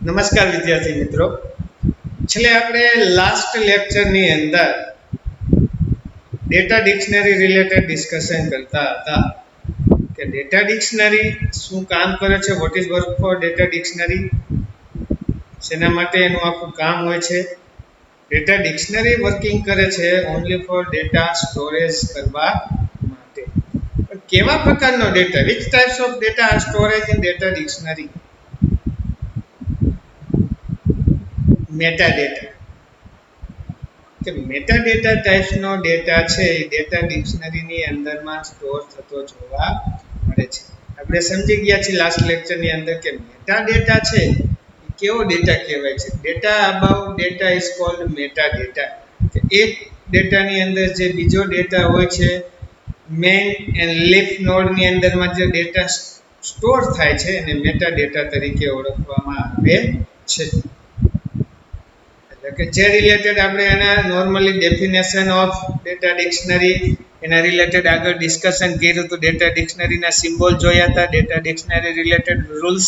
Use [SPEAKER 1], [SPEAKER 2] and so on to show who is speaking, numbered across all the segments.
[SPEAKER 1] નમસ્કાર વિદ્યાર્થી મિત્રો, છેલ્લે આપણે લાસ્ટ લેક્ચરની અંદર ડેટા ડિક્શનરી રિલેટેડ ડિસ્કશન કરતા હતા કે ડેટા ડિક્શનરી શું કામ કરે છે, what is work four data dictionary, શેના માટે એનું આખું કામ હોય છે. ડેટા ડિક્શનરી વર્કિંગ કરે છે ઓનલી ફોર ડેટા સ્ટોરેજ કરવા માટે. પણ કેવા પ્રકારનો data, which types of data are storage in data dictionary? Metadata. કે મેટાડેટા ટાઈપ્સનો ડેટા છે એ ડેટા ડિક્શનરીની અંદરમાં સ્ટોર થતો જોવા મળે છે. આપણે સમજી ગયા છીએ લાસ્ટ લેક્ચરની અંદર કે મેટાડેટા છે એ કેવો ડેટા કહેવાય છે. Data about data is called metadata. કે એક ડેટાની અંદર જે બીજો ડેટા હોય છે, મેઇન એન્ડ લીફ નોડની અંદરમાં જે ડેટા સ્ટોર થાય છે એને મેટાડેટા તરીકે ઓળખવામાં આવે છે. કે જે રિલેટેડ આપણે એના normally definition of data dictionary એના રિલેટેડ આગળ ડિસ્કશન કર્યું હતું. ડેટા ડિક્શનરીના સિમ્બોલ જોયા હતા, data dictionary related rules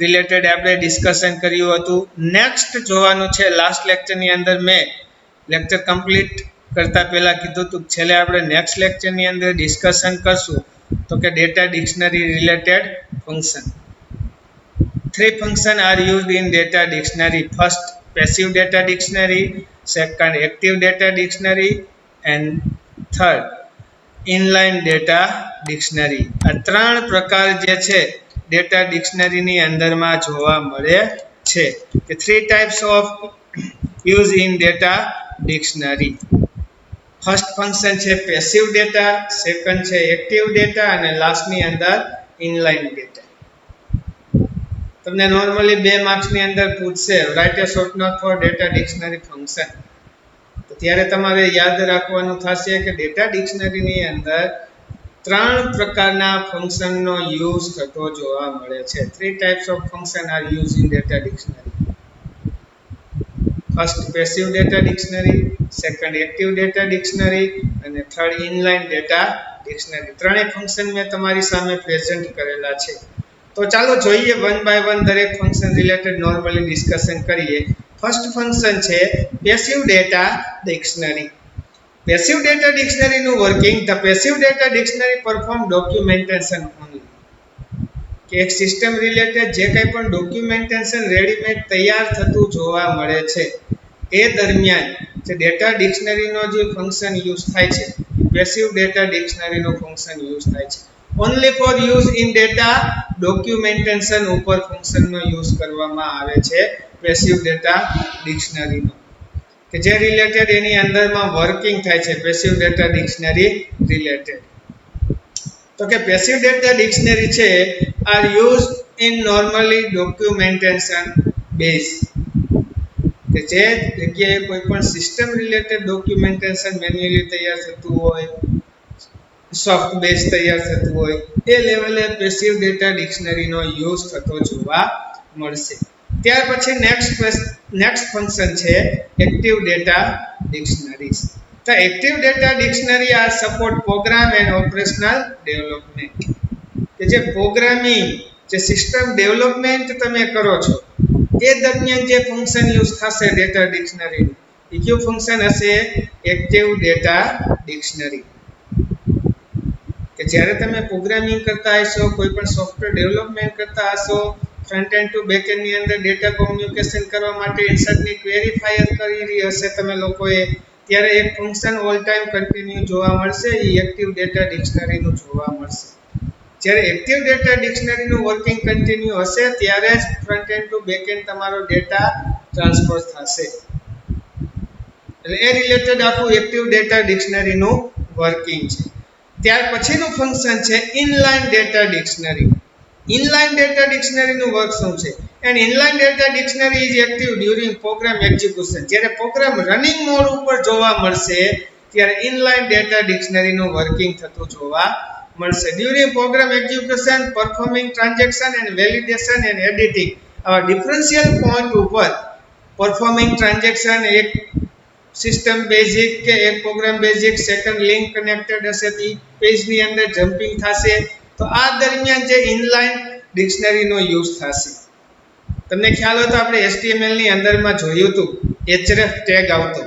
[SPEAKER 1] related આપણે ડિસ્કશન કર્યું હતું. નેક્સ્ટ જોવાનું છે, લાસ્ટ લેક્ચરની અંદર મેં લેક્ચર કમ્પ્લીટ કરતા પહેલા કીધું હતું છેલ્લે આપણે નેક્સ્ટ લેક્ચરની અંદર ડિસ્કશન કરશું તો કે data dictionary related function. 3 functions are used in data dictionary. First, passive data dictionary, second, active data dictionary, and third, inline data dictionary. આ ત્રણ પ્રકાર જે છે ડેટા ડિક્શનરીની અંદરમાં જોવા મળે છે. કે 3 types of use in data dictionary. First function છે પેસિવ ડેટા, સેકન્ડ છે એક્ટિવ ડેટા અને લાસ્ટની અંદર ઇનલાઇન ડેટા. તમને નોર્મલી 2 માર્ક્સની અંદર પૂછશે write a short note for data dictionary function. તો ત્યારે તમારે યાદ રાખવાનું થશે કે ડેટા ડિક્શનરીની અંદર 3 પ્રકારના ફંક્શનનો યુઝ થતો જોવા મળે છે. 3 types of function are used in data dictionary. First passive data dictionary, second active data dictionary અને થર્ડ ઇનલાઇન ડેટા ડિક્શનરી. ત્રણેય ફંક્શન મેં તમારી સામે પ્રેઝન્ટ કરેલા છે. તો ચાલો જોઈએ વન બાય વન દરેક ફંક્શન રિલેટેડ નોર્મલી ડિસ્કશન કરીએ. ફર્સ્ટ ફંક્શન છે passive data dictionary. Passive data ડિક્શનરીનું working. The passive data dictionary perform documentation only. કે એક સિસ્ટમ રિલેટેડ જે કંઈ પણ ડોક્યુમેન્ટેશન રેડીમેડ તૈયાર થતું જોવા મળે છે એ દરમિયાન જે ડેટા ડિક્શનરીનો જે ફંક્શન યુઝ થાય છે, પેસિવ ડેટા ડિક્શનરીનું ફંક્શન યુઝ થાય છે. Only for use in data documentation ઉપર ફંક્શનનો યુઝ કરવામાં આવે છે પેસિવ ડેટા ડિક્શનરીનો. કે જે રિલેટેડ એની અંદરમાં વર્કિંગ થાય છે પેસિવ ડેટા ડિક્શનરી રિલેટેડ. તો કે પેસિવ ડેટા ડિક્શનરી છે are use in normally documentation base. કે જે જગ્યાએ કોઈ પણ સિસ્ટમ રિલેટેડ ડોક્યુમેન્ટેશન મેન્યુઅલી તૈયાર થતું હોય, સોફ્ટ બેઝ તૈયાર થતું હોય એ લેવલે પેસિવ ડેટા ડિક્શનરીનો યુઝ થતો જોવા મળશે. ત્યાર પછી નેક્સ્ટ ફંક્શન છે એક્ટિવ ડેટા ડિક્શનરીઝ. તો active data dictionary are support program and operational development. કે જે પ્રોગ્રામિંગ, જે સિસ્ટમ ડેવલપમેન્ટ તમે કરો છો એ દરમિયાન જે ફંક્શન યુઝ થશે ડેટા ડિક્શનરીનું એ કયું ફંક્શન હશે? Active data dictionary. કે જ્યારે તમે પ્રોગ્રામિંગ કરતા હશો, કોઈ પણ સોફ્ટવેર ડેવલપમેન્ટ કરતા હશો, ફ્રન્ટ એન્ડ ટુ બેક એન્ડની અંદર ડેટા કોમ્યુનિકેશન કરવા માટે ઇન્સર્ટની ક્વેરી ફાયર કરી હશે તમે લોકોએ, ત્યારે એક ફંક્શન ઓલ ટાઈમ કન્ટિન્યુ જોવા મળશે, એ એક્ટિવ ડેટા ડિક્શનરીનું જોવા મળશે. જ્યારે એક્ટિવ ડેટા ડિક્શનરીનું વર્કિંગ કન્ટિન્યુ હશે ત્યારે જ front end to back end તમારો ડેટા ટ્રાન્સફર થશે. એટલે એ રિલેટેડ આખું એક્ટિવ ડેટા ડિક્શનરીનું વર્કિંગ છે. ત્યાર પછીનું ફંક્શન છે inline data dictionary. Inline data ડિક્શનરીનું વર્ક શું છે? And inline data dictionary is active during program execution. જ્યારે પ્રોગ્રામ રનિંગ મોડ ઉપર જોવા મળશે ત્યારે ઇનલાઇન ડેટા ડિક્શનરીનું વર્કિંગ થતું જોવા મળશે. During program execution, performing transaction and validation and editing. આવા ડિફરન્શિયલ પોઈન્ટ ઉપર પરફોર્મિંગ ટ્રાન્ઝેક્શન, એક સિસ્ટમ બેઝિક કે એક program basic, second link connected હશે તો પેજની અંદર જમ્પિંગ થશે. તો આ દરમિયાન જે ઇનલાઇન ડિક્શનરીનો યુઝ થશે. તમને ખ્યાલ હોય તો આપણે HTML ની અંદરમાં જોયું હતું href ટેગ આવતો.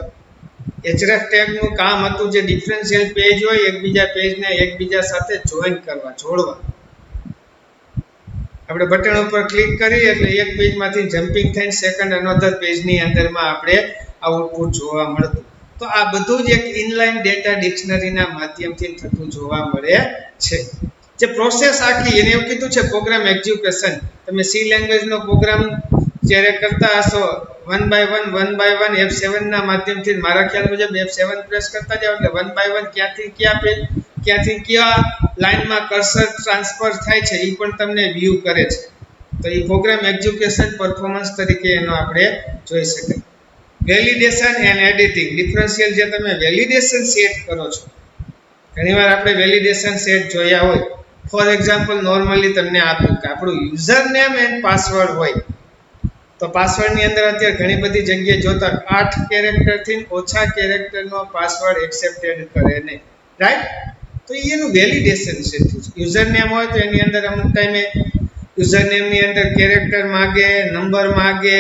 [SPEAKER 1] href ટેગ નું કામ હતું જે ડિફરન્શિયલ પેજ હોય એકબીજા પેજને એકબીજા સાથે જોઈન કરવા, જોડવા. આપણે બટન ઉપર ક્લિક કરીએ એટલે એક પેજમાંથી જમ્પિંગ થઈને સેકન્ડ અનધર પેજની અંદરમાં આપણે આઉટપુટ જોવા મળતું. તો આ બધું જ એક ઇનલાઇન ડેટા ડિક્શનરીના માધ્યમથી થતું જોવા મળે છે. જે પ્રોસેસ આખી એને એવું કીધું છે પ્રોગ્રામ એક્ઝિક્યુશન. તમે સી લેંગ્વેજનો પ્રોગ્રામ જ્યારે કરતા હશો વન બાય વન F7 ના માધ્યમથી, મારા ખ્યાલ મુજબ F7 પ્રેસ કરતા જાવ એટલે વન બાય વન ક્યાંથી કયા લાઈનમાં કર્સર ટ્રાન્સફર થાય છે એ પણ તમને વ્યૂ કરે છે. તો એ પ્રોગ્રામ એક્ઝિક્યુશન પરફોર્મન્સ તરીકે એનો આપણે જોઈ શકાય. Validation and editing. ડિફરન્શિયલ જે તમે વેલિડેશન સેટ કરો છો, ઘણીવાર આપણે વેલિડેશન સેટ જોયા હોય. ફોર એક્ઝામ્પલ નોર્મલી તમને આપ્યું કે આપણું યુઝર નેમ એન્ડ પાસવર્ડ હોય, તો પાસવર્ડની અંદર અત્યારે ઘણી બધી જગ્યાએ જોતા 8 કેરેક્ટરથી ઓછા કેરેક્ટરનો પાસવર્ડ એક્સેપ્ટેડ કરે નહીં, રાઈટ? તો એનું વેલિડેશન છે. યુઝર નેમ હોય તો એની અંદર અમુક ટાઈમે યુઝર નેમની અંદર કેરેક્ટર માગે, નંબર માગે,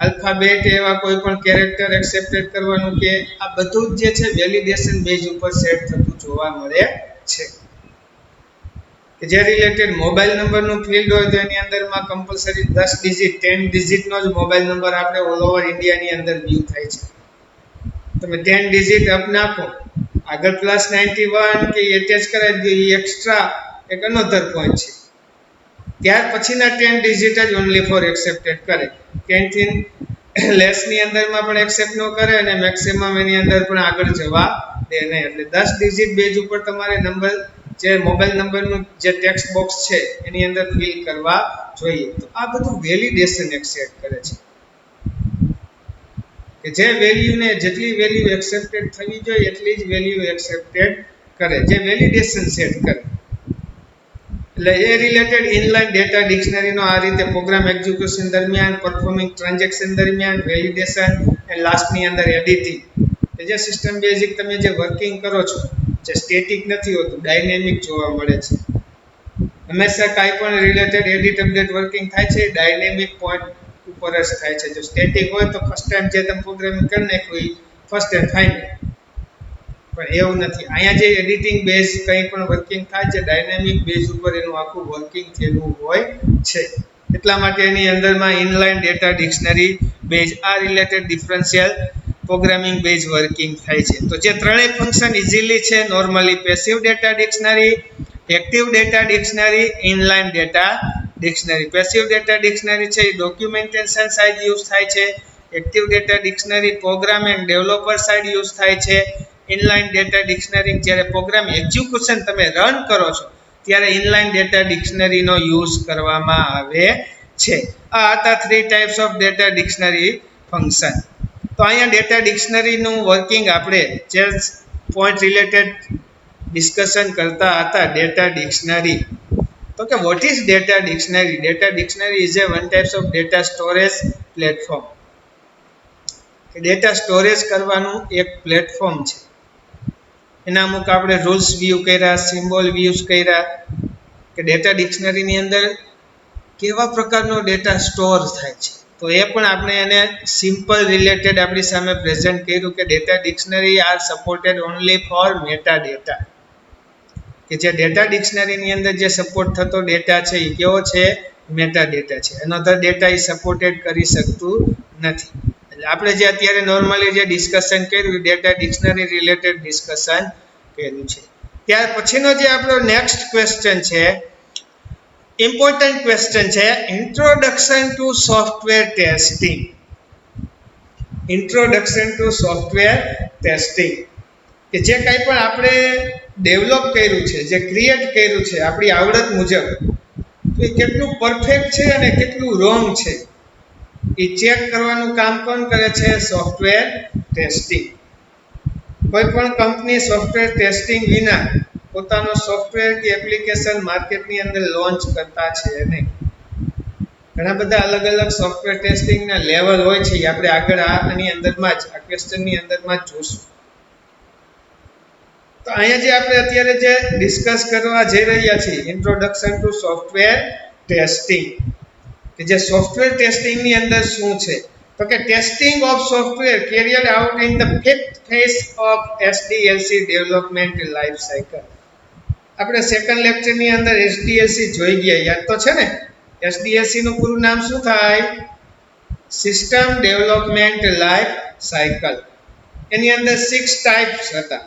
[SPEAKER 1] આલ્ફાબેટ એવા કોઈ પણ કેરેક્ટર એક્સેપ્ટેડ કરવાનું કે આ બધું જ જે છે વેલિડેશન બેઝ ઉપર સેટ થતું જોવા મળે છે. કે જે રિલેટેડ મોબાઈલ નંબરનું ફિલ્ડ હોય તો એની અંદરમાં કમ્પલસરી 10 ડિજિટ 10 ડિજિટનો જ મોબાઈલ નંબર આપણે ઓલ ઓવર ઇન્ડિયાની અંદર વ્યૂ થાય છે. તમે 10 ડિજિટ અપ નાખો, આગળ +91 કે એટેચ કરાવી દો, એ એક્સ્ટ્રા એક અનધર પોઈન્ટ છે. ત્યાર પછીના 10 ડિજિટ જ ઓનલી ફોર એક્સેપ્ટેડ કરે. 10 થી લેસની અંદરમાં પણ એક્સેપ્ટ ન કરે અને મેક્સિમમ એની અંદર પણ આગળ જવા દે નહીં. એટલે 10 ડિજિટ બેઝ ઉપર તમારે નંબર જે મોબાઈલ નંબરનું જે ટેક્સ્ટ બોક્સ છે એની અંદર ફિલ કરવા જોઈએ. તો આ બધું વેલિડેશન એક્સેપ્ટ કરે છે કે જે વેલ્યુને જેટલી વેલ્યુ એક્સેપ્ટેડ થવી જોઈએ એટલી જ વેલ્યુ એક્સેપ્ટેડ કરે, જે વેલિડેશન સેટ કરે. એટલે એ રિલેટેડ ઇનલાઇન ડેટા ડિક્શનરીનો આ રીતે પ્રોગ્રામ એક્ઝિક્યુશન દરમિયાન, પરફોર્મિંગ ટ્રાન્ઝેક્શન દરમિયાન, વેલિડેશન એન્ડ લાસ્ટની અંદર એડિટિંગ. કે જે સિસ્ટમ બેઝિક તમે જે વર્કિંગ કરો છો, જે સ્ટેટિક નથી હોતું, ડાયનેમિક જોવા મળે છે. હંમેશા કાંઈ પણ રિલેટેડ એડિટ અપડેટ વર્કિંગ થાય છે ડાયનેમિક પોઈન્ટ ઉપર જ થાય છે. જો સ્ટેટિક હોય તો ફર્સ્ટ ટાઈમ જે તમે પ્રોગ્રામિંગ કરી નાખ્યું એ ફર્સ્ટ એન્ડ ફાઇનલ. પણ એવું નથી. અહીંયા જે એડિટિંગ બેઝ કંઈ પણ વર્કિંગ થાય છે ડાયનેમિક બેઝ ઉપર એનું આખું વર્કિંગ થયેલું હોય છે. એટલા માટે એની અંદરમાં ઇનલાઇન ડેટા ડિક્શનરી બેઝ આ related differential programming base working થાય છે. તો જે ત્રણેય ફંક્શન ઇઝીલી છે normally passive data dictionary, active data dictionary, inline data dictionary. Passive data dictionary છે એ ડોક્યુમેન્ટેશન સાઇડ યુઝ થાય છે. Active data dictionary program and developer side use થાય છે. ઇનલાઇન ડેટા ડિક્શનરી જ્યારે પ્રોગ્રામ એક્ઝિક્યુશન તમે run કરો છો ત્યારે ઇનલાઇન ડેટા ડિક્શનરીનો યુઝ કરવામાં આવે છે. આ હતા 3 types of data dictionary function. તો અહીંયા ડેટા ડિક્શનરીનું વર્કિંગ આપણે જે પોઈન્ટ રિલેટેડ ડિસ્કશન કરતા હતા ડેટા ડિક્શનરી. તો કે what is data dictionary? Data dictionary is one types of data storage platform. કે ડેટા સ્ટોરેજ કરવાનું એક પ્લેટફોર્મ છે. એના અમુક આપણે રૂલ્સ વ્યૂ કર્યા, સિમ્બોલ વ્યૂઝ કર્યા કે ડેટા ડિક્શનરીની અંદર કેવા પ્રકારનો ડેટા સ્ટોર થાય છે. તો એ પણ આપણે એને સિમ્પલ રિલેટેડ આપણી સામે પ્રેઝન્ટ કર્યું કે data dictionary are supported only for metadata. કે જે ડેટા ડિક્શનરીની અંદર જે સપોર્ટ થતો ડેટા છે એ કેવો છે? મેટા ડેટા છે. અનધર ડેટા એ સપોર્ટેડ કરી શકતું નથી. એટલે આપણે જે અત્યારે નોર્મલી જે ડિસ્કશન કર્યું ડેટા ડિક્શનરી રિલેટેડ ડિસ્કશન કર્યું છે. ત્યાર પછીનો જે આપણો નેક્સ્ટ ક્વેશ્ચન છે, ઇમ્પોર્ટન્ટ ક્વેશ્ચન છે, introduction to software testing. Introduction to software testing. કે જે કંઈ પણ આપણે ડેવલપ કર્યું છે, જે ક્રિએટ કર્યું છે આપણી આવડત મુજબ, તો એ કેટલું પરફેક્ટ છે અને કેટલું રોંગ છે એ ચેક કરવાનું કામ કોણ કરે છે? Software testing. કોઈ પણ કંપની સોફ્ટવેર ટેસ્ટિંગ વિના પોતાનો સોફ્ટવેર કે એપ્લિકેશન માર્કેટની અંદર લોન્ચ કરતા છે નહીં. ઘણા બધા અલગ અલગ સોફ્ટવેર ટેસ્ટિંગના લેવલ હોય છે. આપણે આગળ આની અંદરમાં જ આ ક્વેશ્ચનની અંદરમાં જ જોશું. તો અહીંયા જે આપણે અત્યારે જે ડિસ્કસ કરવા જઈ રહ્યા છીએ ઇન્ટ્રોડક્શન ટુ સોફ્ટવેર ટેસ્ટિંગ, કે કે જે સોફ્ટવેર ટેસ્ટિંગની અંદર શું છે, તો કે testing of software carried out in the fifth phase of SDLC development life cycle. આપણે સેકન્ડ લેક્ચરની અંદર એસડીએલસી જોઈ ગયા, યાદ તો છે ને? એસડીએલસી નું પૂરું નામ શું થાય? System development life cycle. એની અંદર 6 ટાઈપ્સ હતા.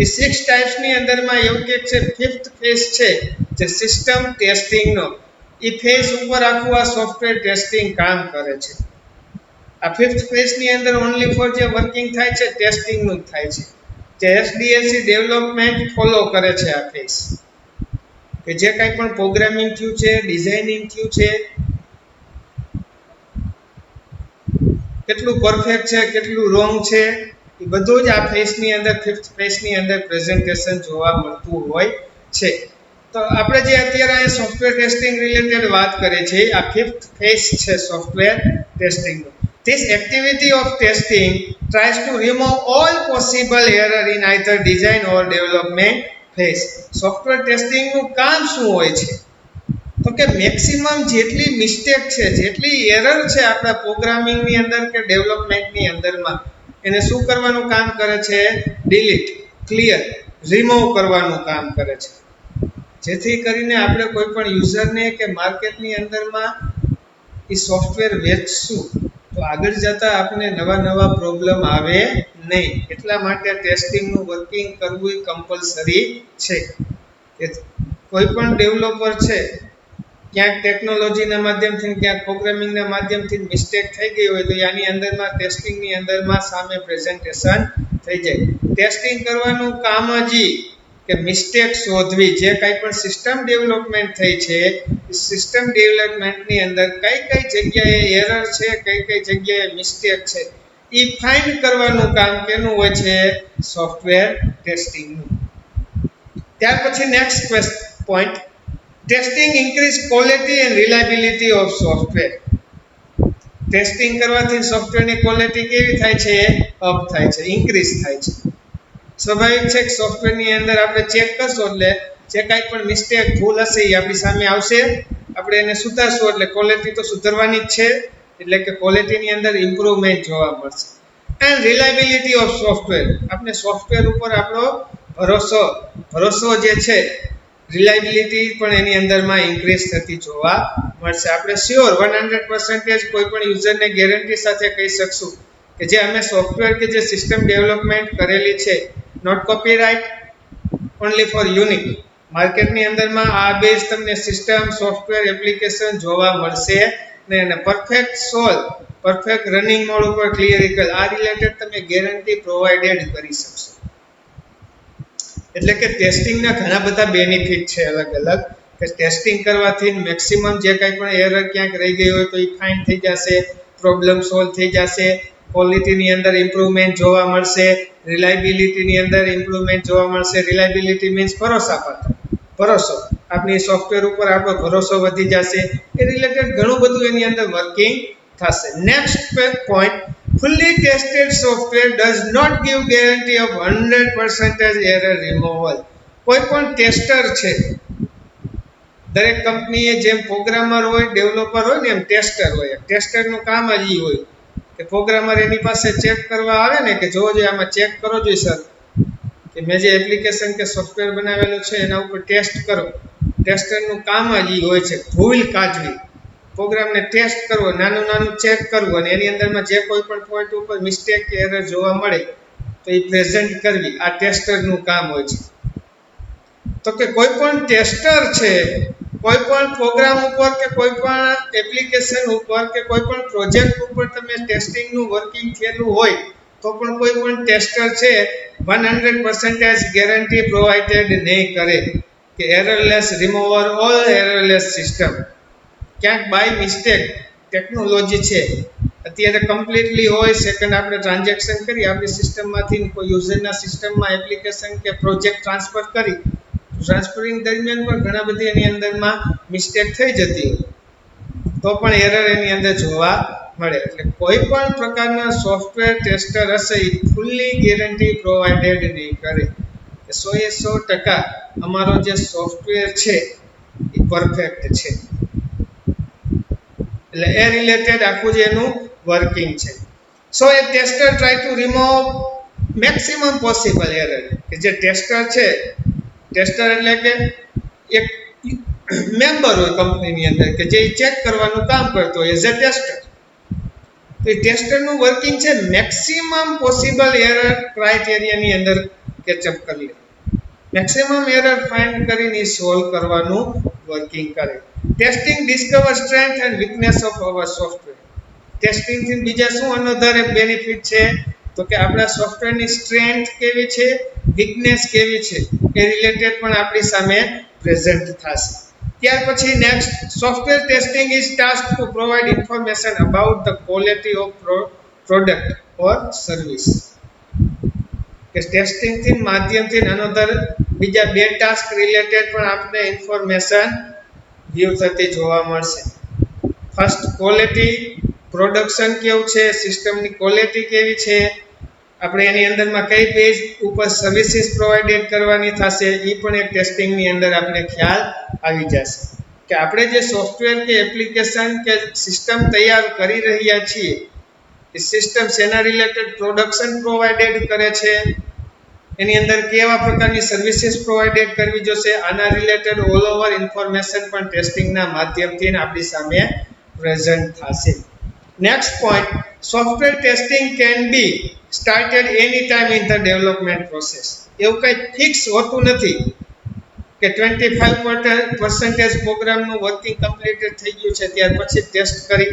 [SPEAKER 1] એ 6 ટાઈપ્સની અંદરમાં એવું કે છે ફિફ્થ ફેઝ છે જે સિસ્ટમ ટેસ્ટિંગનો. એ ફેઝ ઉપર આખું આ સોફ્ટવેર ટેસ્ટિંગ કામ કરે છે. આ ફિફ્થ ફેઝની અંદર ઓનલી ફોર જે વર્કિંગ થાય છે ટેસ્ટિંગનું જ થાય છે. જે એસડીએલસી ડેવલપમેન્ટ ફોલો કરે છે આ ફેઝ, કે જે કાંઈ પણ પ્રોગ્રામિંગ થયું છે, ડિઝાઇનિંગ થયું છે, કેટલું પરફેક્ટ છે, કેટલું રોંગ છે, એ બધું જ આ ફેઝની અંદર ફિફ્થ ફેઝની અંદર પ્રેઝન્ટેશન જોવા મળતું હોય છે. તો આપણે જે અત્યારે સોફ્ટવેર ટેસ્ટિંગ રિલેટેડ વાત કરીએ છીએ, આ ફિફ્થ ફેઝ છે software ટેસ્ટિંગનો. This activity of testing tries to remove all possible error in either design or development phase. Software ટેસ્ટિંગનું કામ શું હોય છે? તો કે મેક્સિમમ જેટલી મિસ્ટેક છે, જેટલી એરર છે આપણા પ્રોગ્રામિંગની અંદર કે ડેવલપમેન્ટની અંદરમાં, એને શું કરવાનું કામ કરે છે? ડિલીટ, ક્લિયર, રિમૂવ કરવાનું કામ કરે છે. જેથી કરીને આપણે કોઈ પણ યુઝરને કે માર્કેટની અંદરમાં એ સોફ્ટવેર વેચશું તો આગળ જતા આપણે નવા પ્રોબ્લેમ આવે નહીં. એટલા માટે ટેસ્ટિંગનું વર્કિંગ કરવું એ કમ્પલસરી છે. કે કોઈ પણ ડેવલપર છે, ક્યાંક ટેકનોલોજીના માધ્યમથી, ક્યાંક પ્રોગ્રામિંગના માધ્યમથી મિસ્ટેક થઈ ગઈ હોય તો આની અંદરમાં ટેસ્ટિંગની અંદરમાં સામે પ્રેઝન્ટેશન થઈ જાય. ટેસ્ટિંગ કરવાનું કામ જ કે મિસ્ટેક શોધવી. જે કાંઈ પણ સિસ્ટમ ડેવલપમેન્ટ થઈ છે, સિસ્ટમ ડેવલપમેન્ટની અંદર કઈ જગ્યાએ એરર છે, કઈ જગ્યાએ મિસ્ટેક છે, એ ફાઇન્ડ કરવાનું કામ કેનું હોય છે? સોફ્ટવેર ટેસ્ટિંગનું. ત્યાર પછી next point, testing increase quality and reliability of software. Testing કરવાથી સોફ્ટવેરની ક્વોલિટી કેવી થાય છે? અપ થાય છે, ઇન્ક્રીઝ થાય છે. સ્વાભાવિક છે કે સોફ્ટવેરની અંદર આપણે ચેક કરશો એટલે જે કાંઈ પણ મિસ્ટેક, ભૂલ હશે એ આપણી સામે આવશે. આપણે એને સુધારશું એટલે ક્વોલિટી તો સુધરવાની જ છે. એટલે કે ક્વોલિટીની અંદર ઇમ્પ્રુવમેન્ટ જોવા મળશે. એન્ડ રિલાયબિલિટી ઓફ સોફ્ટવેર, આપણે સોફ્ટવેર ઉપર આપણો ભરોસો જે છે, રિલાયબિલિટી પણ એની અંદરમાં ઇન્ક્રીઝ થતી જોવા મળશે. આપણે શ્યોર 100% કોઈ પણ યુઝરને ગેરંટી સાથે કહી શકશું કે જે અમે સોફ્ટવેર કે જે સિસ્ટમ ડેવલપમેન્ટ કરેલી છે, not copyright, only for unique. માર્કેટની અંદરમાં આ બેઝ તમને સિસ્ટમ, સોફ્ટવેર, એપ્લિકેશન જોવા મળશે ને એને perfect solve, perfect running mode ઉપર ક્લિયરિકલ, આ રિલેટેડ તમે ગેરંટી પ્રોવાઇડેડ કરી શકશો. એટલે કે ટેસ્ટિંગના ઘણા બધા બેનિફિટ છે અલગ અલગ. કે ટેસ્ટિંગ કરવાથી મેક્સિમમ જે કાંઈ પણ એરર ક્યાંક રહી ગઈ હોય તો એ ફાઇન્ડ થઈ જશે, પ્રોબ્લેમ સોલ્વ થઈ જશે, ક્વોલિટીની અંદર ઇમ્પ્રુવમેન્ટ જોવા મળશે, રિલાયબિલિટીની અંદર ઇમ્પ્રુવમેન્ટ જોવા મળશે. રિલાયબિલિટી મીન્સ ભરોસો. આપણી સોફ્ટવેર ઉપર આપણો ભરોસો વધી જશે. એ રિલેટેડ ઘણું બધું એની અંદર વર્કિંગ થશે. Next point, fully tested software does not give guarantee of 100% error removal. કોઈ પણ ટેસ્ટર છે, દરેક કંપનીએ જેમ પ્રોગ્રામર હોય, ડેવલપર હોય ને, એમ ટેસ્ટર હોય. ટેસ્ટરનું કામ જ એ હોય કે પ્રોગ્રામર એની પાસે ચેક કરવા આવે ને કે જોજો આમાં ચેક કરો જોઈએ સર, કે મેં જે એપ્લિકેશન કે સોફ્ટવેર બનાવેલું છે એના ઉપર ટેસ્ટ કરો. ટેસ્ટરનું કામ જ એ હોય છે ભૂલ કાઢવી, પ્રોગ્રામને ટેસ્ટ કરવો, નાનું ચેક કરવું અને એની અંદરમાં જે કોઈ પણ પોઈન્ટ ઉપર મિસ્ટેક કે એરર જોવા મળે તો એ પ્રેઝન્ટ કરવી. આ ટેસ્ટરનું કામ હોય છે. તો કે કોઈ પણ ટેસ્ટર છે, કોઈ પણ પ્રોગ્રામ ઉપર કે કોઈ પણ એપ્લિકેશન ઉપર કે કોઈ પણ પ્રોજેક્ટ ઉપર તમે ટેસ્ટિંગનું વર્કિંગ થયેલું હોય તો પણ કોઈ પણ ટેસ્ટર છે 100% ગેરંટી પ્રોવાઇડેડ નહીં કરે કે એરરલેસ રિમૂવર ઓલ એરરલેસ સિસ્ટમ. ક્યાંક બાય મિસ્ટેક ટેકનોલોજી છે અત્યારે કમ્પ્લીટલી હોય, સેકન્ડ આપણે ટ્રાન્ઝેક્શન કરી આપણી સિસ્ટમમાંથી કોઈ યુઝરના સિસ્ટમમાં એપ્લિકેશન કે પ્રોજેક્ટ ટ્રાન્સફર કરી, ટ્રાન્સફરિંગ દરમિયાન પણ ઘણા બધી એની અંદરમાં મિસ્ટેક થઈ જતી હોય તો પણ એરર એની અંદર જોવા મળે. એટલે કોઈ પણ પ્રકારના સોફ્ટવેર ટેસ્ટર હશે એ ફૂલ્લી ગેરંટી પ્રોવાઇડેડ નહીં કરે. 100% અમારો જે સોફ્ટવેર છે એ પરફેક્ટ છે. એટલે એ રિલેટેડ આખું જે એનું વર્કિંગ છે. So a tester try to remove maximum possible error. કે જે ટેસ્ટર છે, ટેસ્ટર એટલે કે એક મેમ્બર હોય કંપનીની અંદર કે જે ચેક કરવાનું કામ કરતો હોય એઝ અ ટેસ્ટર. તો એ ટેસ્ટરનું વર્કિંગ છે મેક્સિમમ પોસિબલ એરર ક્રાઇટેરિયાની અંદર કેચઅપ કરી લે, મેક્સિમમ એરર ફાઇન્ડ કરીને સોલ્વ કરવાનું વર્કિંગ કરે. Testing discover strength and weakness of our software. ટેસ્ટિંગથી બીજા શું અનધર બેનિફિટ છે તો કે આપણા સોફ્ટવેરની સ્ટ્રેન્થ કેવી છે, વીકનેસ કેવી છે એ રિલેટેડ પણ આપણી સામે પ્રેઝન્ટ થશે. ત્યાર પછી next, software testing is task to provide information about the quality of product or service. કે ટેસ્ટિંગથી માધ્યમથી અનધર બીજા બે ટાસ્ક રિલેટેડ પણ આપણે ઇન્ફોર્મેશન વ્યૂ થતી જોવા મળશે. ફર્સ્ટ, ક્વોલિટી, પ્રોડક્શન કેવું છે, સિસ્ટમની ક્વોલિટી કેવી છે, આપણે એની અંદરમાં કઈ પેજ ઉપર સર્વિસીસ પ્રોવાઇડેડ કરવાની થશે એ પણ એક ટેસ્ટિંગની અંદર આપણે ખ્યાલ આવી જશે. કે આપણે જે સોફ્ટવેર કે એપ્લિકેશન કે સિસ્ટમ તૈયાર કરી રહ્યા છીએ એ સિસ્ટમ શેના રિલેટેડ પ્રોડક્શન પ્રોવાઇડેડ કરે છે, એની અંદર કેવા પ્રકારની સર્વિસીસ પ્રોવાઇડેડ કરવી જોશે, આના રિલેટેડ ઓલ ઓવર ઇન્ફોર્મેશન પણ ટેસ્ટિંગના માધ્યમથી આપણી સામે પ્રેઝન્ટ થશે. Next point, software testing can be started any time in the development process. એવું કંઈ ફિક્સ હોતું નથી કે 25% પ્રોગ્રામનું વર્કિંગ કમ્પ્લીટેડ થઈ ગયું છે ત્યાર પછી ટેસ્ટ કરી,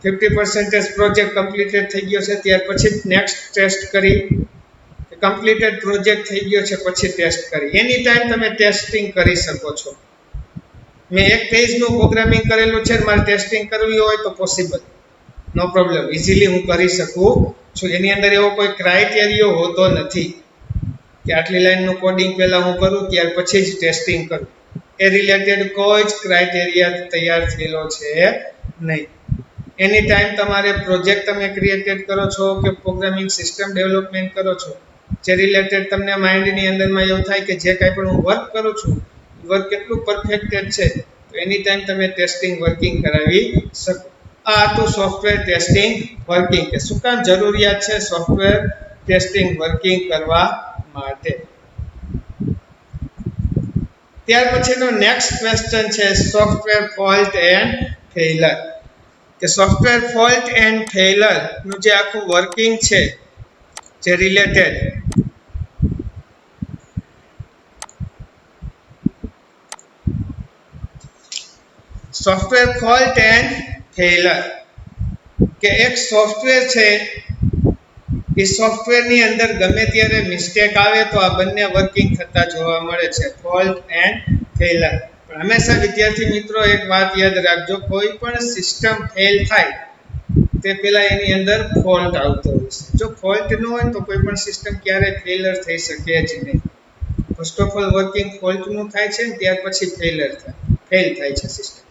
[SPEAKER 1] 50% પ્રોજેક્ટ કમ્પ્લીટેડ થઈ ગયો છે ત્યાર પછી નેક્સ્ટ ટેસ્ટ કરી, કમ્પ્લીટેડ પ્રોજેક્ટ થઈ ગયો છે પછી ટેસ્ટ કરી. એની ટાઈમ તમે ટેસ્ટિંગ કરી શકો છો. મેં એક પેજનું પ્રોગ્રામિંગ કરેલું છે, મારે ટેસ્ટિંગ કરવી હોય તો પોસિબલ, નો પ્રોબ્લેમ, ઇઝીલી હું કરી શકું છું. એની અંદર એવો કોઈ ક્રાઇટેરિયો હોતો નથી કે આટલી લાઈનનું કોડિંગ પહેલાં હું કરું ત્યાર પછી જ ટેસ્ટિંગ કરું. એ રિલેટેડ કોઈ જ ક્રાઇટેરિયા તૈયાર થયેલો છે નહીં. એની ટાઈમ તમારે પ્રોજેક્ટ તમે ક્રિએટેડ કરો છો કે પ્રોગ્રામિંગ સિસ્ટમ ડેવલપમેન્ટ કરો છો, જે રિલેટેડ તમને માઇન્ડની અંદરમાં એવું થાય કે જે કાંઈ પણ હું વર્ક કરું છું વર્ક કેટલું પરફેક્ટેડ છે તો એની ટાઈમ તમે ટેસ્ટિંગ વર્કિંગ કરાવી શકો. આ હતું સોફ્ટવેર ટેસ્ટિંગ વર્કિંગ, કે શું કામ જરૂરિયાત છે સોફ્ટવેર ટેસ્ટિંગ વર્કિંગ કરવા માટે. ત્યાર પછીનો નેક્સ્ટ ક્વેશ્ચન છે સોફ્ટવેર ફોલ્ટ એન્ડ ફેઇલર. કે સોફ્ટવેર ફોલ્ટ એન્ડ ફેઇલર નું જે આખું વર્કિંગ છે જે related software fault and failure, કે એક સોફ્ટવેર છે એ સોફ્ટવેરની અંદર ગમે ત્યારે મિસ્ટેક આવે તો આ બંને વર્કિંગ થતા જોવા મળે છે, ફોલ્ટ એન્ડ ફેઇલર. પણ હંમેશા વિદ્યાર્થી મિત્રો એક વાત યાદ રાખજો, કોઈ પણ સિસ્ટમ ફેલ થાય તે પહેલા એની અંદર ફોલ્ટ આવતો હોય છે. જો ફોલ્ટ ન હોય તો કોઈ પણ સિસ્ટમ ક્યારેય ફેઇલર થઈ શકે જ નહીં. ફર્સ્ટ ઓફ ઓલ વર્કિંગ ફોલ્ટનું થાય છે ને ત્યાર પછી ફેલ થાય છે સિસ્ટમ.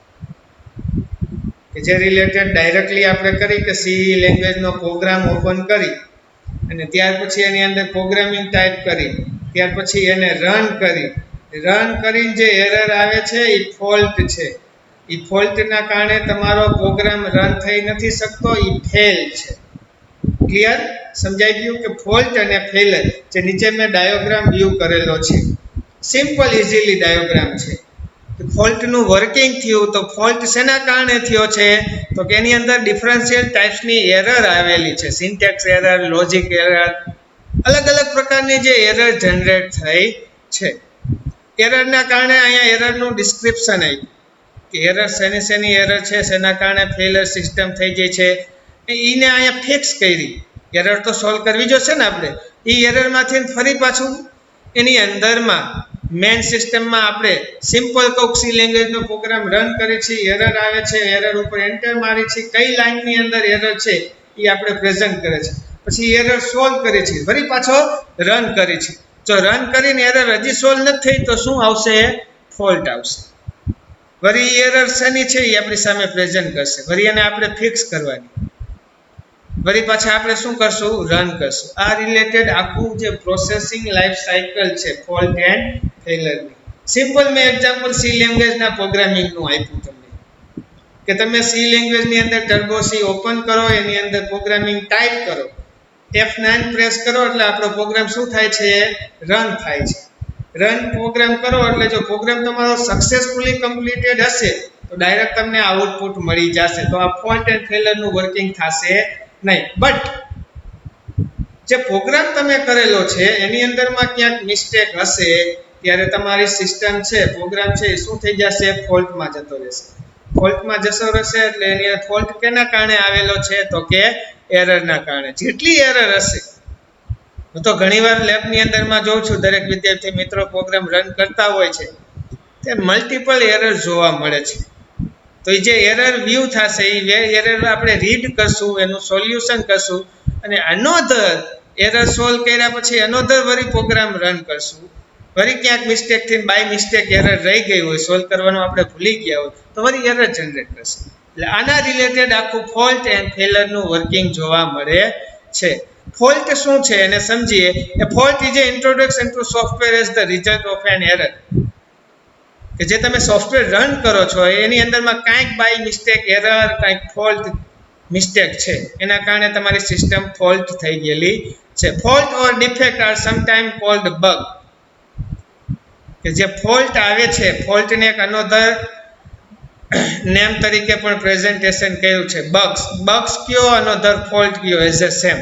[SPEAKER 1] કે જે રિલેટેડ ડાયરેક્ટલી આપણે કરી કે સી લેંગ્વેજનો પ્રોગ્રામ ઓપન કરી અને ત્યાર પછી એની અંદર પ્રોગ્રામિંગ ટાઈપ કરી, ત્યાર પછી એને રન કરીને જે એરર આવે છે એ ફોલ્ટ છે. એ ફોલ્ટના કારણે તમારો પ્રોગ્રામ રન થઈ નથી શકતો, એ ફેલ છે. ક્લિયર? સમજાઈ ગયું? કે ફોલ્ટ અને ફેલર જે નીચે મેં ડાયોગ્રામ વ્યૂ કરેલો છે, સિમ્પલ ઇઝીલી ડાયોગ્રામ છે. ફોલ્ટનું વર્કિંગ થયું તો ફોલ્ટ શેના કારણે થયો છે તો કે એની અંદર ડિફરન્શિયલ ટાઈપ્સની એરર આવેલી છે, સિન્ટેક્સ એરર, લોજિક એરર, અલગ અલગ પ્રકારની જે એરર જનરેટ થઈ છે. એરરના કારણે અહીંયા એરરનું ડિસ્ક્રિપ્શન આવ્યું કે એરર શેની એરર છે, શેના કારણે ફેલર સિસ્ટમ થઈ જાય છે, એને અહીંયા ફિક્સ કરી. એરર તો સોલ્વ કરવી જોશે ને આપણે. એ એરરમાંથી ફરી પાછું એની અંદરમાં મેઇન સિસ્ટમમાં આપણે સિમ્પલ કોક સી લેંગ્વેજનો પ્રોગ્રામ રન કરે છે, એરર આવે છે, એરર ઉપર એન્ટર મારી છે, કઈ લાઇનની અંદર એરર છે એ આપણે પ્રેઝન્ટ કરે છે, પછી એરર સોલ્વ કરે છે, ફરી પાછો રન કરે છે. જો રન કરીને એરર હજી સોલ્વ નથી થઈ તો શું આવશે? ફોલ્ટ આવશે. વળી એરર શેની છે એ આપણી સામે પ્રેઝન્ટ કરશે, વળી એને આપણે ફિક્સ કરવાની, વળી પાછા આપણે શું કરશું? રન કરશું. આ રિલેટેડ આખું જે પ્રોસેસિંગ લાઈફ સાયકલ છે ફોલ્ટ એન્ડ ફેલરની. સિમ્પલ મેં એક્ઝામ્પલ સી લેંગ્વેજના પ્રોગ્રામિંગનું આપ્યું તમને. કે તમે સી લેંગ્વેજની અંદર ટર્બો સી ઓપન કરો, એની અંદર પ્રોગ્રામિંગ ટાઈપ કરો, F9 પ્રેસ કરો એટલે આપણો પ્રોગ્રામ શું થાય છે? રન થાય છે. રન પ્રોગ્રામ કરો એટલે જો પ્રોગ્રામ તમારો સક્સેસફુલી કમ્પ્લીટેડ હશે તો ડાયરેક્ટ તમને આઉટપુટ મળી જશે. તો આ ફોલ્ટ એન્ડ ફેલરનું વર્કિંગ થશે નહીં. બટ જે પ્રોગ્રામ તમે કરેલો છે એની અંદરમાં ક્યાંક મિસ્ટેક હશે ત્યારે તમારી સિસ્ટમ છે, પ્રોગ્રામ છે, એ શું થઈ જશે? ફોલ્ટમાં જતો રહેશે. ફોલ્ટમાં જતો રહેશે એટલે એની ફોલ્ટ કેના કારણે આવેલો છે? તો કે એરરના કારણે. જેટલી એરર હશે, હું તો ઘણીવાર લેબની અંદરમાં જોઉં છું, દરેક વિદ્યાર્થી મિત્રો પ્રોગ્રામ રન કરતા હોય છે તે મલ્ટિપલ એરર જોવા મળે છે. તો એ જે એરર વ્યૂ થશે એ એરર આપણે રીડ કરશું, એનું સોલ્યુશન કરશું અને અનોધર એરર સોલ્વ કર્યા પછી અનોધર વરી પ્રોગ્રામ રન કરશું. વળી ક્યાંક મિસ્ટેકથી બાય મિસ્ટેક એરર રહી ગઈ હોય, સોલ્વ કરવાનું આપણે ભૂલી ગયા હોય તો વળી એરર જનરેટ કરશે. એટલે આના રિલેટેડ આખું ફોલ્ટ એન્ડ ફેલરનું વર્કિંગ જોવા મળે છે. ફોલ્ટ શું છે એને સમજીએ. A fault is a introduction to software as the result of an error. કે જે તમે સોફ્ટવેર રન કરો છો એની અંદરમાં કાંઈક બાય મિસ્ટેક એરર, કાંઈક ફોલ્ટ મિસ્ટેક છે, એના કારણે તમારી સિસ્ટમ ફોલ્ટ થઈ ગયેલી છે. Fault or defect are sometime called bug. કે જે ફોલ્ટ આવે છે, ફોલ્ટને એક અનોધર નેમ તરીકે પણ પ્રેઝન્ટેશન કર્યું છે, બગ્સ. બગ્સ કયો, અનોધર ફોલ્ટ કયો, એઝ અ સેમ.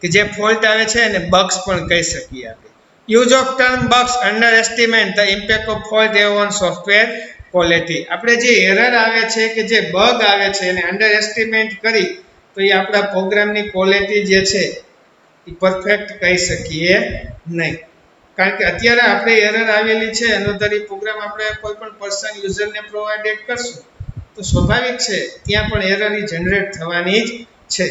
[SPEAKER 1] કે જે ફોલ્ટ આવે છે એને બગ્સ પણ કહી શકીએ આપણે. Use of term bugs under estimate the impact of fault have on software quality. આપણે જે એરર આવે છે કે જે બગ આવે છે એને અંડર એસ્ટિમેટ કરી તો એ આપણા પ્રોગ્રામની ક્વોલિટી જે છે એ પરફેક્ટ કહી શકીએ નહીં. કારણ કે અત્યારે આપણે એરર આવેલી છે અનોધર પ્રોગ્રામ આપણે કોઈ પણ પર્સન યુઝરને પ્રોવાઇડેડ કરશું તો સ્વાભાવિક છે ત્યાં પણ એરર જનરેટ થવાની જ છે.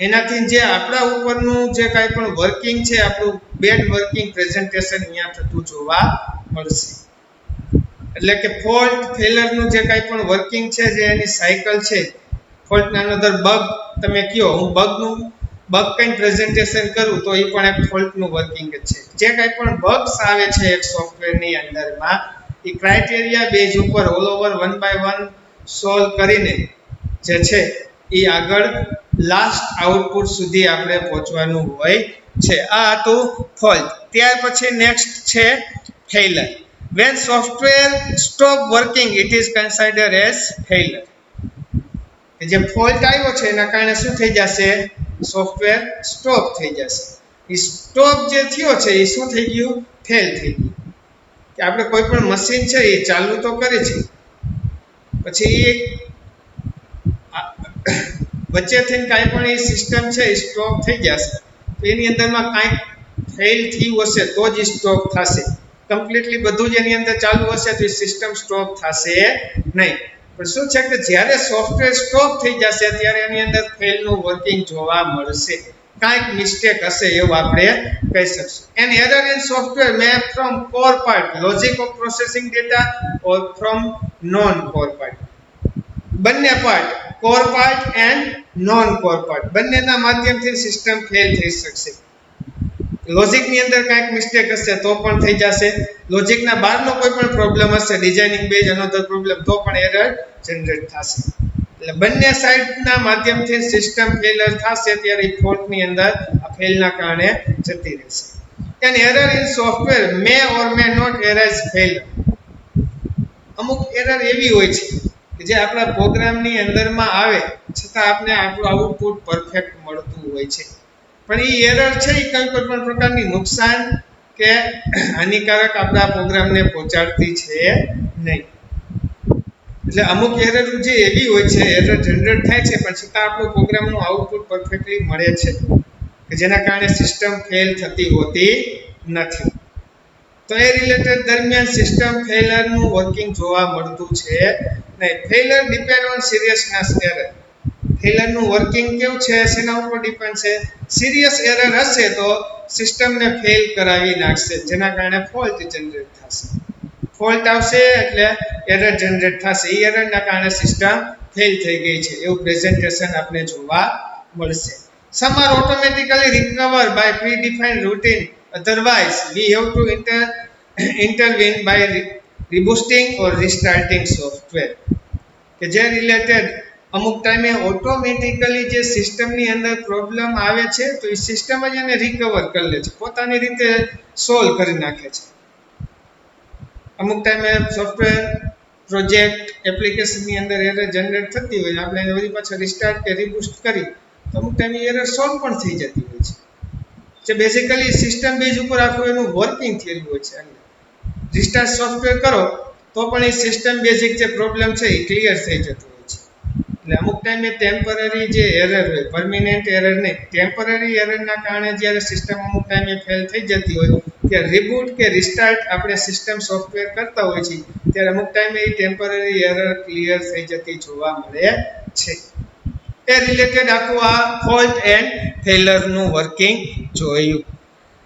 [SPEAKER 1] એનાથી જે આપણા ઉપરનું જે કાંઈ પણ વર્કિંગ છે, આપણું બેડ વર્કિંગ પ્રેઝન્ટેશન અહીંયા થતું જોવા મળશે. એટલે કે ફોલ્ટ ફેલરનું જે કાંઈ પણ વર્કિંગ છે, જે એની સાયકલ છે, ફોલ્ટના અનોધર બગ તમે કયો, હું બગ કંઈ પ્રેઝન્ટેશન કરું તો એ પણ એક ફોલ્ટનું વર્કિંગ જ છે. જે કાંઈ પણ બગ્સ આવે છે એક સોફ્ટવેરની અંદરમાં એ ક્રાઇટેરિયા બેઝ ઉપર ઓલ ઓવર 1 by 1 સોલ્વ કરીને જે છે એ આગળ લાસ્ટ આઉટપુટ સુધી આપણે પહોંચવાનું હોય છે. આ હતું ફોલ્ટ. ત્યાર પછી નેક્સ્ટ છે failure. When software stop working, it is considered as failure. જે ફોલ્ટ આવ્યો છે એના કારણે શું થઈ જશે? સોફ્ટવેર સ્ટોપ થઈ જશે. એ સ્ટોપ જે થયો છે એ શું થઈ ગયું? ફેલ થઈ ગયું. કે આપણે કોઈ પણ મશીન છે એ ચાલુ તો કરે છે, પછી વચ્ચેથી કાંઈ પણ એ સિસ્ટમ છે એ સ્ટોપ થઈ જશે તો એની અંદરમાં કાંઈક ફેલ થયું હશે તો જ સ્ટોપ થશે. કમ્પ્લીટલી બધું જ એની અંદર ચાલુ હશે તો એ સિસ્ટમ સ્ટોપ થશે નહીં. પણ શું છે કે જ્યારે સોફ્ટવેર સ્ટોપ થઈ જશે ત્યારે એની અંદર ફેલનું વર્કિંગ જોવા મળશે, કાંઈક મિસ્ટેક હશે એવું આપણે કહી શકશું. An error in software may from core part logic of processing data or from non core part. બંને part, core part and non core part, બંનેના માધ્યમથી સિસ્ટમ ફેલ થઈ શકશે. લોજિકની અંદર કાંઈક મિસ્ટેક હશે તો પણ થઈ જશે. લોજિકના બહારનો કોઈ પણ પ્રોબ્લેમ હશે, ડિઝાઇનિંગ બેઝ અનોધર પ્રોબ્લેમ, તો પણ એરર જનરેટ થશે. એટલે બંને સાઇડના માધ્યમથી સિસ્ટમ ફેલર થશે ત્યારે ફોલ્ટની અંદર આ ફેલના કારણે જતી રહેશે. An error in software may or may not arise failure. અમુક એરર એવી હોય છે કે જે આપણા પ્રોગ્રામની અંદરમાં આવે છતાં આપણે આપણું આઉટપુટ પરફેક્ટ મળતું હોય છે, પણ એ એરર છે એ કોઈ પણ પ્રકારની નુકસાન કે હાનિકારક આપણા પ્રોગ્રામને પહોંચાડતી છે નહીં. એટલે અમુક એરર જે એવી હોય છે, એરર જનરેટ થાય છે પણ છતાં આપણું પ્રોગ્રામનું આઉટપુટ પરફેક્ટલી મળે છે કે જેના કારણે સિસ્ટમ ફેલ થતી હોતી નથી. તો એ રિલેટેડ દરમિયાન સિસ્ટમ ફેલરનું વર્કિંગ જોવા મળતું છે નહીં. Failure depend on seriousness error. ફેલરનું વર્કિંગ કેવું છે, શેના ઉપર ડિપેન્ડ છે? સિરિયસ એરર હશે તો સિસ્ટમને ફેલ કરાવી નાખશે, જેના કારણે ફોલ્ટ જનરેટ થશે. ફોલ્ટ આવશે એટલે એરર જનરેટ થશે. એ એરરના કારણે સિસ્ટમ ફેલ થઈ ગઈ છે એવું પ્રેઝન્ટેશન આપણે જોવા મળશે. Some are automatically recover by pre defined routine, otherwise we have to intervene by rebooting or restarting software, કે જે રિલેટેડ અમુક ટાઈમે ઓટોમેટિકલી જે સિસ્ટમની અંદર પ્રોબ્લેમ આવે છે તો એ સિસ્ટમ જ એને રિકવર કરી લે છે, પોતાની રીતે સોલ્વ કરી નાખે છે. અમુક ટાઈમે સોફ્ટવેર પ્રોજેક્ટ એપ્લિકેશનની અંદર એરર જનરેટ થતી હોય, આપણે એને વળી પાછા રિસ્ટાર્ટ કે રિબૂસ્ટ કરી તો અમુક ટાઈમે એરર સોલ્વ પણ થઈ જતી હોય છે. જે બેઝિકલી સિસ્ટમ બેઝ ઉપર આખું એનું વર્કિંગ થયેલું હોય છે. રિસ્ટાર્ટ સોફ્ટવેર કરો તો પણ એ સિસ્ટમ બેઝિક જે પ્રોબ્લેમ છે એ ક્લિયર થઈ જતું હોય છે. એટલે અમુક ટાઈમે ટેમ્પરરી જે એરર હોય, પરમિનન્ટ એરર નહીં, ટેમ્પરરી એરરના કારણે જ્યારે સિસ્ટમ અમુક ટાઈમે ફેલ થઈ જતી હોય ત્યારે રિબૂટ કે રિસ્ટાર્ટ આપણે સિસ્ટમ સોફ્ટવેર કરતા હોય છે ત્યારે અમુક ટાઈમે એ ટેમ્પરરી એરર ક્લિયર થઈ જતી જોવા મળે છે. એ રિલેટેડ આખું આ ફોલ્ટ એન્ડ ફેલરનું વર્કિંગ જોયું.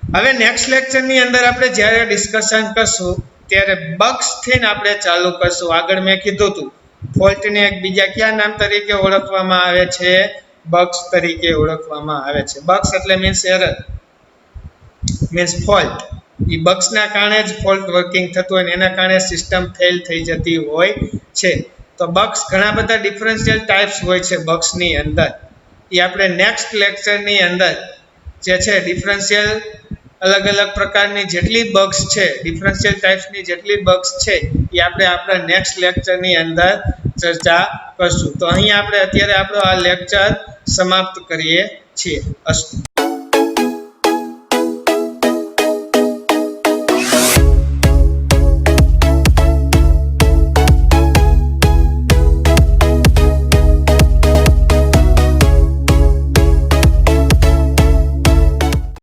[SPEAKER 1] હવે નેક્સ્ટ લેક્ચરની અંદર આપણે જ્યારે ડિસ્કશન કરશું ત્યારે બગ્સ થી આપણે ચાલુ કરશું. આગળ મેં કીધું હતું ફોલ્ટને એક બીજા કયા નામ તરીકે ઓળખવામાં આવે છે? બગ્સ તરીકે ઓળખવામાં આવે છે. બગ્સ એટલે મીન્સ એરર, મીન્સ ફોલ્ટ. એ બગ્સના કારણે જ ફોલ્ટ વર્કિંગ થતું હોય ને એના કારણે સિસ્ટમ ફેલ થઈ જતી હોય છે. તો બગ્સ ઘણા બધા ડિફરન્શિયલ ટાઈપ્સ હોય છે બગ્સની અંદર. એ આપણે નેક્સ્ટ લેક્ચરની અંદર જે છે ડિફરન્શિયલ અલગ અલગ પ્રકારની જેટલી બગ્સ છે, ડિફરન્શિયલ ટાઈપ્સની જેટલી બગ્સ છે એ આપણે આપણા નેક્સ્ટ લેક્ચરની અંદર ચર્ચા કરશું. તો અહીં આપણે અત્યારે આપણો આ લેક્ચર સમાપ્ત કરીએ છીએ. અસ્તુ.